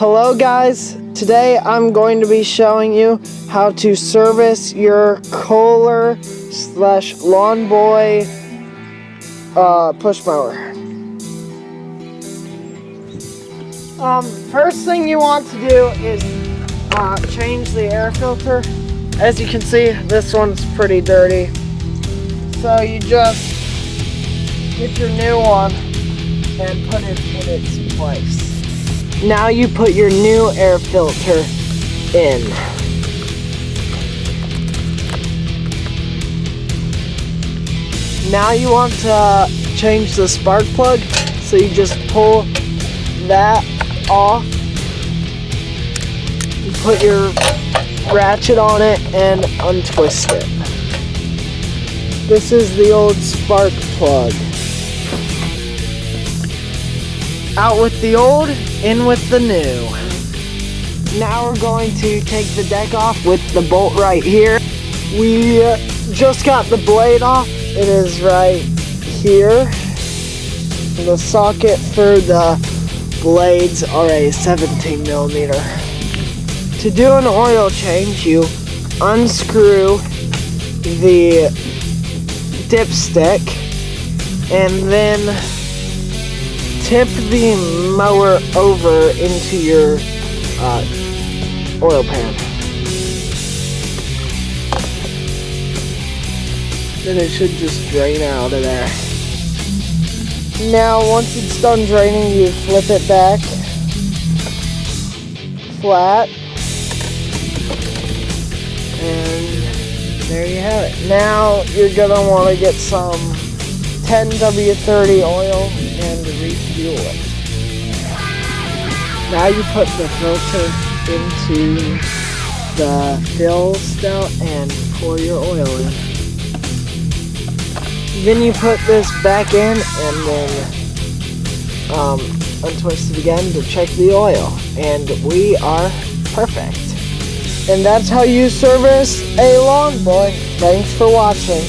Hello guys, today I'm going to be showing you how to service your Kohler / Lawn Boy push mower. First thing you want to do is change the air filter. As you can see, this one's pretty dirty. So you just get your new one and put it in its place. Now you put your new air filter in. Now you want to change the spark plug, so you just pull that off. You put your ratchet on it and untwist it. This is the old spark plug. Out with the old, in with the new. Now we're going to take the deck off with the bolt right here. We just got the blade off. It is right here. The socket for the blades are a 17 millimeter. To do an oil change, you unscrew the dipstick and then tip the mower over into your oil pan. Then it should just drain out of there. Now once it's done draining, you flip it back flat. And there you have it. Now you're gonna want to get some 10W30 oil and refuel it. Now you put the filter into the fill spout and pour your oil in. Then you put this back in and then untwist it again to check the oil. And we are perfect. And that's how you service a Lawn Boy. Thanks for watching.